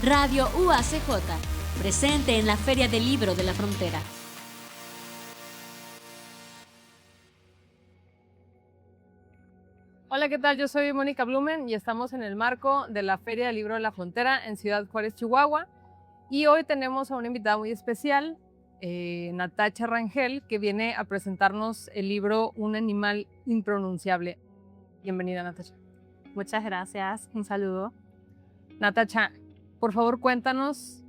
Radio UACJ, presente en la Feria del Libro de la Frontera. Hola, ¿qué tal? Yo soy Mónica Blumen y estamos en el marco de la Feria del Libro de la Frontera en Ciudad Juárez, Chihuahua. Y hoy tenemos a una invitada muy especial, Natacha Rangel, que viene a presentarnos el libro Un animal impronunciable. Bienvenida, Natacha. Muchas gracias, un saludo. Natacha, por favor cuéntanos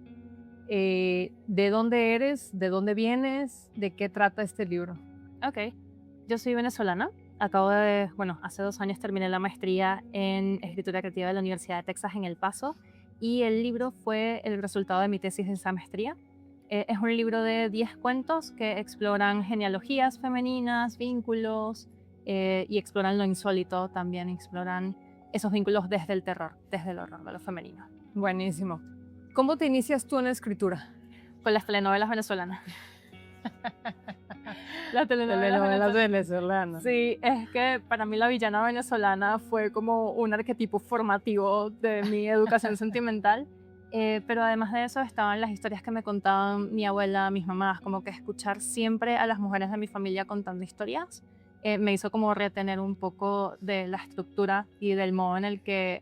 de dónde eres, de dónde vienes, de qué trata este libro. Ok, yo soy venezolana. Hace 2 años terminé la maestría en escritura creativa de la Universidad de Texas en El Paso y el libro fue el resultado de mi tesis de esa maestría. Es un libro de 10 cuentos que exploran genealogías femeninas, vínculos y exploran lo insólito, también exploran esos vínculos desde el terror, desde el horror de lo femenino. Buenísimo. ¿Cómo te inicias tú en la escritura? Con las telenovelas venezolanas. Las telenovelas venezolanas. Sí, es que para mí la villana venezolana fue como un arquetipo formativo de mi educación sentimental, pero además de eso estaban las historias que me contaban mi abuela, mis mamás, como que escuchar siempre a las mujeres de mi familia contando historias me hizo como retener un poco de la estructura y del modo en el que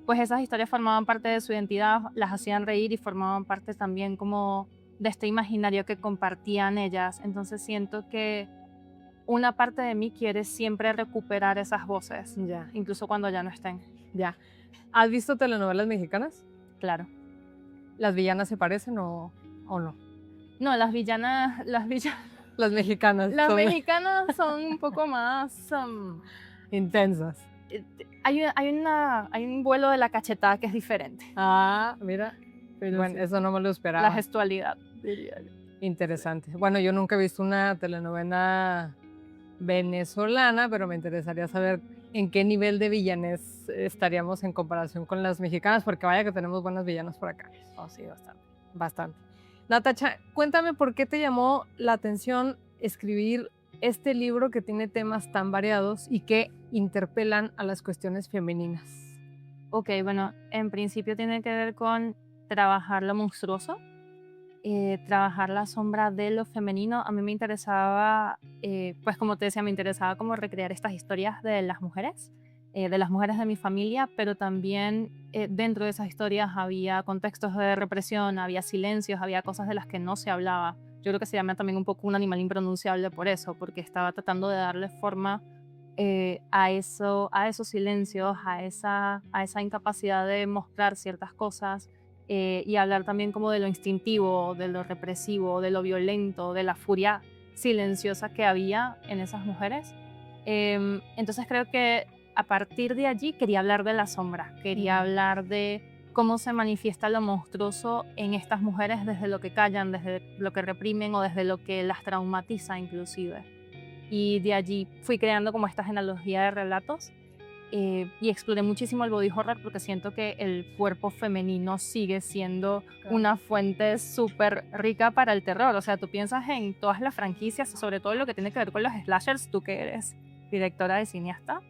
pues esas historias formaban parte de su identidad, las hacían reír y formaban parte también como de este imaginario que compartían ellas. Entonces siento que una parte de mí quiere siempre recuperar esas voces, Ya, incluso cuando ya no estén. ya. ¿Has visto telenovelas mexicanas? Claro. ¿Las villanas se parecen o no? No, las Las mexicanas son un poco más... intensas. Hay un vuelo de la cachetada que es diferente. Ah, mira. Pero bueno, sí, eso no me lo esperaba. la gestualidad, diría yo. Interesante. Bueno, yo nunca he visto una telenovela venezolana, pero me interesaría saber en qué nivel de villanés estaríamos en comparación con las mexicanas, porque vaya que tenemos buenas villanas por acá. Oh, sí, bastante. Bastante. Natacha, cuéntame por qué te llamó la atención escribir este libro que tiene temas tan variados y que interpelan a las cuestiones femeninas. Ok, bueno, en principio tiene que ver con trabajar lo monstruoso, trabajar la sombra de lo femenino. A mí me interesaba, pues como te decía, me interesaba como recrear estas historias de las mujeres de mi familia, pero también dentro de esas historias había contextos de represión, había silencios, había cosas de las que no se hablaba. Yo creo que se llama también un poco un animal impronunciable por eso, porque estaba tratando de darle forma a esos silencios, a esa incapacidad de mostrar ciertas cosas y hablar también como de lo instintivo, de lo represivo, de lo violento, de la furia silenciosa que había en esas mujeres. Entonces creo que a partir de allí quería hablar de la sombra, quería hablar de cómo se manifiesta lo monstruoso en estas mujeres desde lo que callan, desde lo que reprimen o desde lo que las traumatiza inclusive. Y de allí fui creando como esta genealogía de relatos y exploré muchísimo el body horror porque siento que el cuerpo femenino sigue siendo una fuente súper rica para el terror. O sea, tú piensas en todas las franquicias, sobre todo lo que tiene que ver con los slashers, tú que eres directora de cineasta,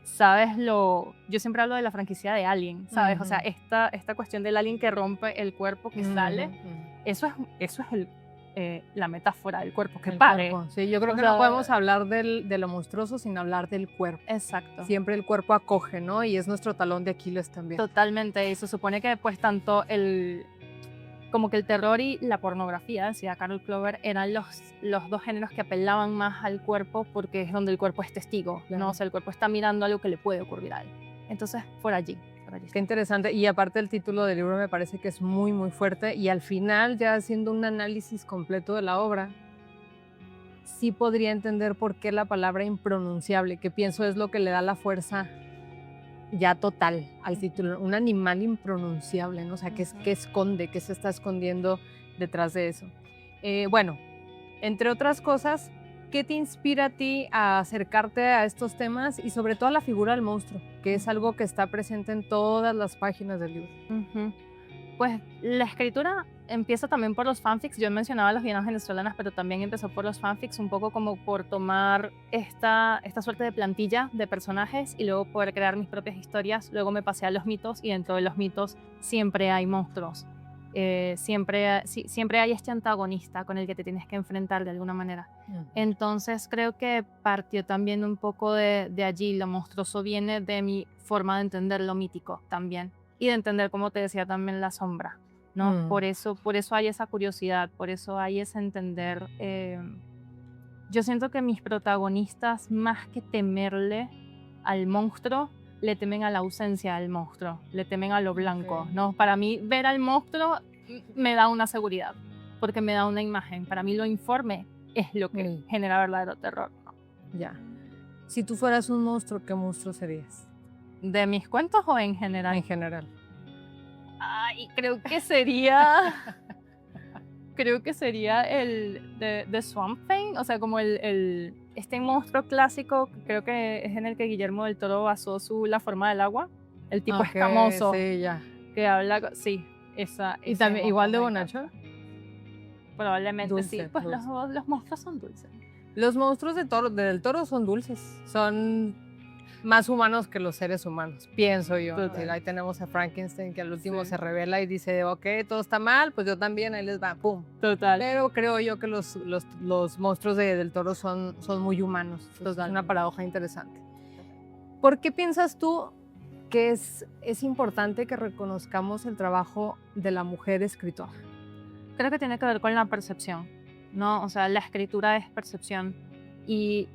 yo siempre hablo de la franquicia de Alien, ¿sabes? O sea, esta cuestión del alien que rompe el cuerpo, que sale, eso es la metáfora del cuerpo que pare. Cuerpo. Sí, yo creo que no podemos hablar de lo monstruoso sin hablar del cuerpo. Exacto. Siempre el cuerpo acoge, ¿no? Y es nuestro talón de Aquiles también. Totalmente, y se supone que pues tanto como que el terror y la pornografía, decía Carol Clover, eran los dos géneros que apelaban más al cuerpo porque es donde el cuerpo es testigo, claro. ¿no? O sea, el cuerpo está mirando algo que le puede ocurrir a él. Entonces, por allí. Qué interesante. Y aparte el título del libro me parece que es muy, muy fuerte. Y al final, ya haciendo un análisis completo de la obra, sí podría entender por qué la palabra impronunciable, que pienso es lo que le da la fuerza ya total al título. Un animal impronunciable, ¿no? O sea, ¿qué esconde? ¿Qué se está escondiendo detrás de eso? Bueno, entre otras cosas, ¿qué te inspira a ti a acercarte a estos temas y sobre todo a la figura del monstruo, que es algo que está presente en todas las páginas del libro? Pues la escritura empieza también por los fanfics. Yo mencionaba las villanas venezolanas, pero también empezó por los fanfics, un poco como por tomar esta suerte de plantilla de personajes y luego poder crear mis propias historias. Luego me pasé a los mitos y dentro de los mitos siempre hay monstruos. Siempre hay este antagonista con el que te tienes que enfrentar de alguna manera. Entonces creo que partió también un poco de allí. Lo monstruoso viene de mi forma de entender lo mítico también y de entender, como te decía, también la sombra, ¿no? Por eso hay esa curiosidad, por eso hay ese entender. Yo siento que mis protagonistas, más que temerle al monstruo, le temen a la ausencia del monstruo, le temen a lo blanco, ¿no? Para mí, ver al monstruo me da una seguridad, porque me da una imagen. Para mí lo informe es lo que genera verdadero terror, ¿no? Ya. Si tú fueras un monstruo, ¿qué monstruo serías? ¿De mis cuentos o en general? En general. Ay, creo que sería el de Swamp Thing, o sea, como este monstruo clásico, creo que es en el que Guillermo del Toro basó la forma del agua, el tipo escamoso, sí, ya. que habla, sí, esa. ¿Y también igual de bonachón? Probablemente Dulce, sí, pues dulce. los monstruos son dulces. Los monstruos del Toro son dulces, son más humanos que los seres humanos, pienso yo. Total. Ahí tenemos a Frankenstein que al último Sí. se revela y dice, ok, todo está mal, pues yo también, ahí les va, pum. Total. Pero creo yo que los monstruos del Toro son muy humanos. Entonces, es una paradoja interesante. ¿Por qué piensas tú que es importante que reconozcamos el trabajo de la mujer escritora? Creo que tiene que ver con la percepción, ¿no? O sea, la escritura es percepción y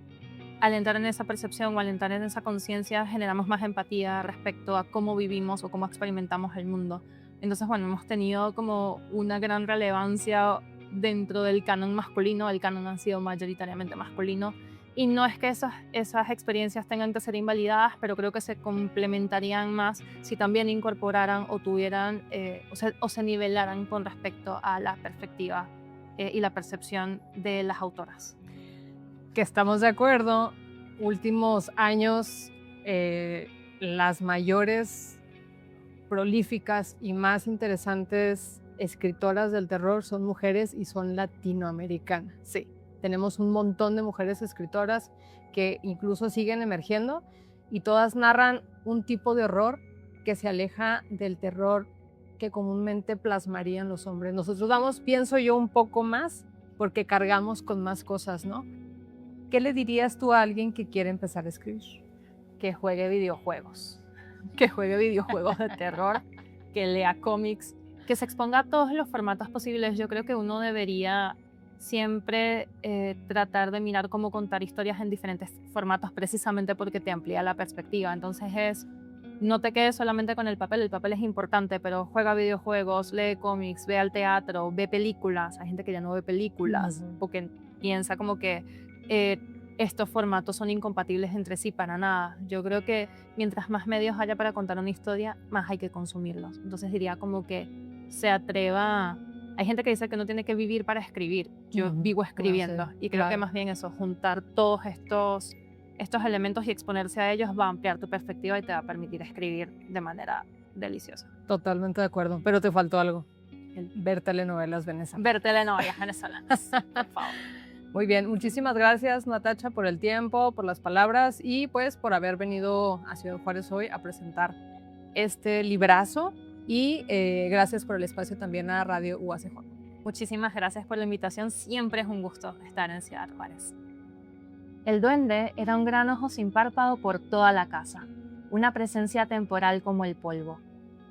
al entrar en esa percepción o al entrar en esa conciencia generamos más empatía respecto a cómo vivimos o cómo experimentamos el mundo. Entonces, bueno, hemos tenido como una gran relevancia dentro del canon masculino. El canon ha sido mayoritariamente masculino y no es que esas experiencias tengan que ser invalidadas, pero creo que se complementarían más si también incorporaran o tuvieran o se nivelaran con respecto a la perspectiva y la percepción de las autoras. Que estamos de acuerdo, últimos años las mayores prolíficas y más interesantes escritoras del terror son mujeres y son latinoamericanas. Sí, tenemos un montón de mujeres escritoras que incluso siguen emergiendo y todas narran un tipo de horror que se aleja del terror que comúnmente plasmarían los hombres. Nosotros vamos, pienso yo, un poco más porque cargamos con más cosas, ¿no? ¿Qué le dirías tú a alguien que quiere empezar a escribir? Que juegue videojuegos. Que juegue videojuegos de terror, que lea cómics, que se exponga a todos los formatos posibles. Yo creo que uno debería siempre tratar de mirar cómo contar historias en diferentes formatos precisamente porque te amplía la perspectiva. Entonces no te quedes solamente con el papel es importante, pero juega videojuegos, lee cómics, ve al teatro, ve películas. Hay gente que ya no ve películas porque piensa como que estos formatos son incompatibles entre sí para nada. Yo creo que mientras más medios haya para contar una historia, más hay que consumirlos. Entonces diría como que se atreva. Hay gente que dice que no tiene que vivir para escribir. Yo vivo escribiendo y creo que más bien eso, juntar todos estos elementos y exponerse a ellos va a ampliar tu perspectiva y te va a permitir escribir de manera deliciosa. Totalmente de acuerdo, pero te faltó algo. Ver telenovelas venezolanas. Ver telenovelas venezolanas, por favor. Muy bien, muchísimas gracias Natacha por el tiempo, por las palabras y pues por haber venido a Ciudad Juárez hoy a presentar este librazo y gracias por el espacio también a Radio UACJ. Muchísimas gracias por la invitación, siempre es un gusto estar en Ciudad Juárez. El duende era un gran ojo sin párpado por toda la casa, una presencia temporal como el polvo.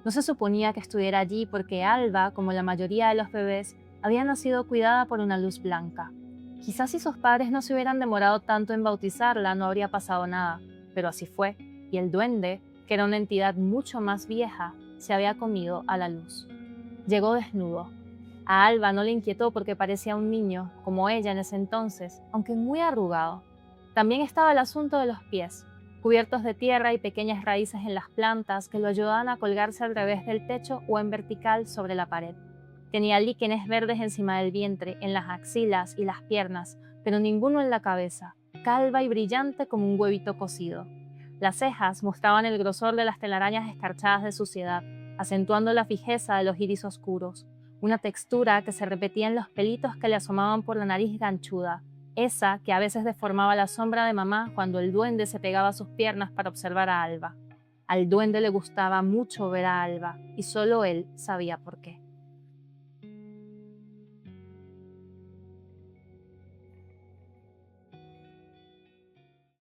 No se suponía que estuviera allí porque Alba, como la mayoría de los bebés, había nacido cuidada por una luz blanca. Quizás si sus padres no se hubieran demorado tanto en bautizarla, no habría pasado nada, pero así fue, y el duende, que era una entidad mucho más vieja, se había comido a la luz. Llegó desnudo. A Alba no le inquietó porque parecía un niño, como ella en ese entonces, aunque muy arrugado. También estaba el asunto de los pies, cubiertos de tierra y pequeñas raíces en las plantas que lo ayudaban a colgarse al revés del techo o en vertical sobre la pared. Tenía líquenes verdes encima del vientre, en las axilas y las piernas, pero ninguno en la cabeza, calva y brillante como un huevito cocido. Las cejas mostraban el grosor de las telarañas escarchadas de suciedad, acentuando la fijeza de los iris oscuros. una textura que se repetía en los pelitos que le asomaban por la nariz ganchuda, esa que a veces deformaba la sombra de mamá cuando el duende se pegaba a sus piernas para observar a Alba. Al duende le gustaba mucho ver a Alba y solo él sabía por qué.